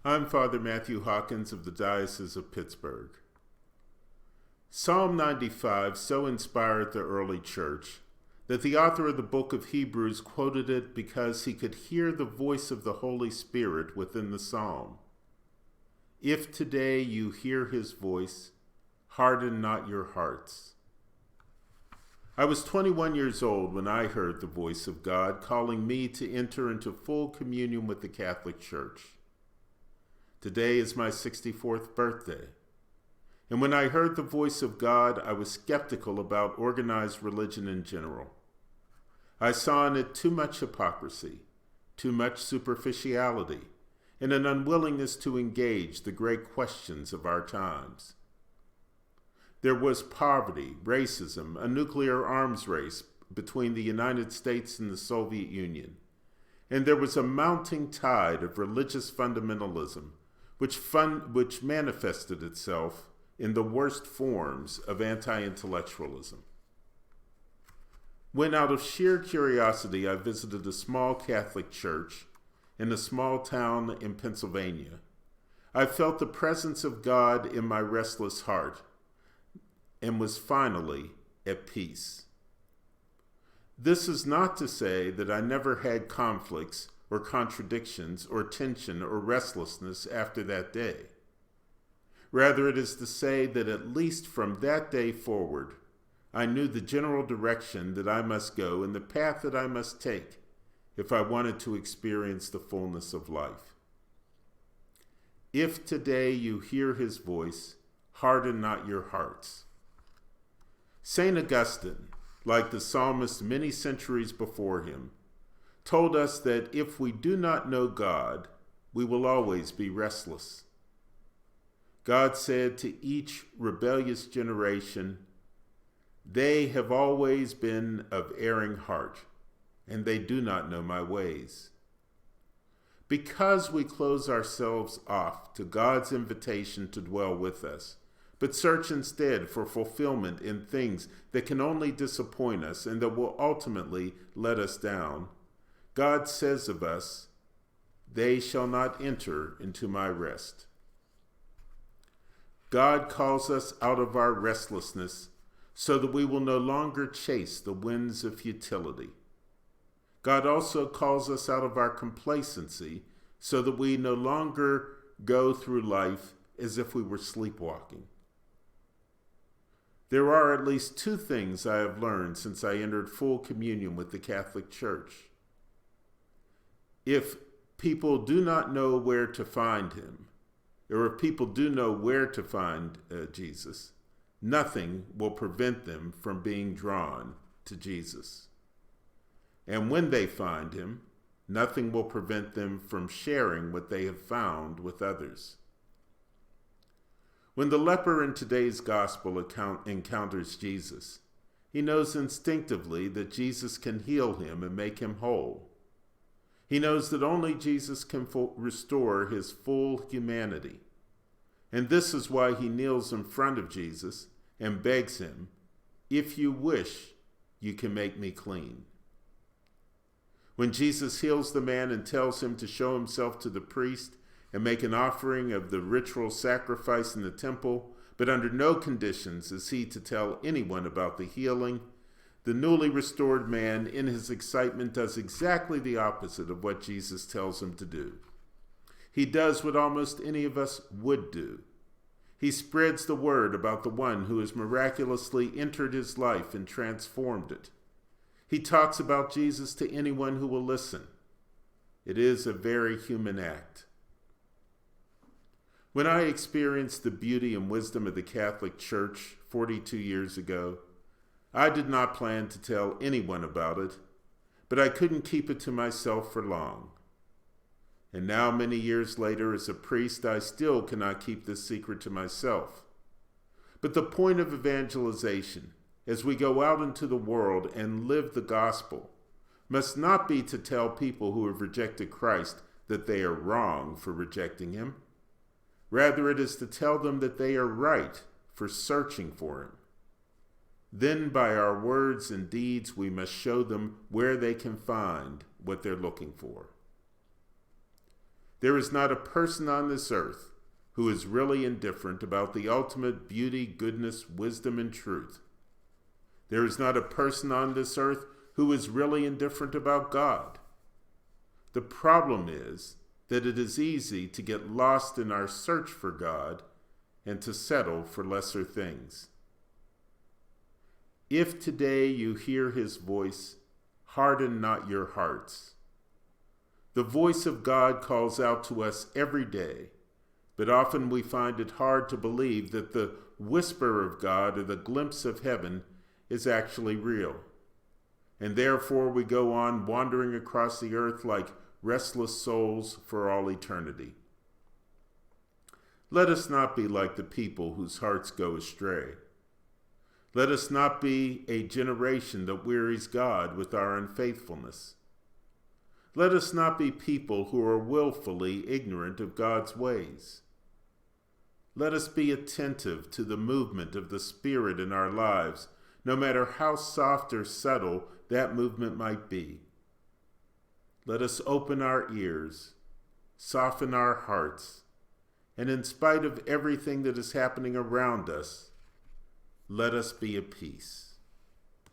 I'm Father Matthew Hawkins of the Diocese of Pittsburgh. Psalm 95 so inspired the early church that the author of the book of Hebrews quoted it because he could hear the voice of the Holy Spirit within the psalm. If today you hear his voice, harden not your hearts. I was 21 years old when I heard the voice of God calling me to enter into full communion with the Catholic Church. Today is my 64th birthday. And when I heard the voice of God, I was skeptical about organized religion in general. I saw in it too much hypocrisy, too much superficiality, and an unwillingness to engage the great questions of our times. There was poverty, racism, a nuclear arms race between the United States and the Soviet Union, and there was a mounting tide of religious fundamentalism which manifested itself in the worst forms of anti-intellectualism. When out of sheer curiosity I visited a small Catholic church in a small town in Pennsylvania, I felt the presence of God in my restless heart and was finally at peace. This is not to say that I never had conflicts or contradictions or tension or restlessness after that day. Rather, it is to say that at least from that day forward, I knew the general direction that I must go and the path that I must take if I wanted to experience the fullness of life. If today you hear his voice, harden not your hearts. St. Augustine, like the psalmist many centuries before him, told us that if we do not know God, we will always be restless. God said to each rebellious generation, "They have always been of erring heart, and they do not know my ways." Because we close ourselves off to God's invitation to dwell with us, but search instead for fulfillment in things that can only disappoint us and that will ultimately let us down, God says of us, "They shall not enter into my rest." God calls us out of our restlessness so that we will no longer chase the winds of futility. God also calls us out of our complacency so that we no longer go through life as if we were sleepwalking. There are at least two things I have learned since I entered full communion with the Catholic Church. If people do not know where to find him, or if people do know where to find Jesus, nothing will prevent them from being drawn to Jesus. And when they find him, nothing will prevent them from sharing what they have found with others. When the leper in today's gospel encounters Jesus, he knows instinctively that Jesus can heal him and make him whole. He knows that only Jesus can restore his full humanity. And this is why he kneels in front of Jesus and begs him, "If you wish, you can make me clean." When Jesus heals the man and tells him to show himself to the priest and make an offering of the ritual sacrifice in the temple, but under no conditions is he to tell anyone about the healing, the newly restored man, in his excitement, does exactly the opposite of what Jesus tells him to do. He does what almost any of us would do. He spreads the word about the one who has miraculously entered his life and transformed it. He talks about Jesus to anyone who will listen. It is a very human act. When I experienced the beauty and wisdom of the Catholic Church 42 years ago, I did not plan to tell anyone about it, but I couldn't keep it to myself for long. And now, many years later, as a priest, I still cannot keep this secret to myself. But the point of evangelization, as we go out into the world and live the gospel, must not be to tell people who have rejected Christ that they are wrong for rejecting him. Rather, it is to tell them that they are right for searching for him. Then by our words and deeds, we must show them where they can find what they're looking for. There is not a person on this earth who is really indifferent about the ultimate beauty, goodness, wisdom, and truth. There is not a person on this earth who is really indifferent about God. The problem is that it is easy to get lost in our search for God and to settle for lesser things. If today you hear his voice, harden not your hearts. The voice of God calls out to us every day, but often we find it hard to believe that the whisper of God or the glimpse of heaven is actually real. And therefore we go on wandering across the earth like restless souls for all eternity. Let us not be like the people whose hearts go astray. Let us not be a generation that wearies God with our unfaithfulness. Let us not be people who are willfully ignorant of God's ways. Let us be attentive to the movement of the Spirit in our lives, no matter how soft or subtle that movement might be. Let us open our ears, soften our hearts, and in spite of everything that is happening around us, let us be at peace.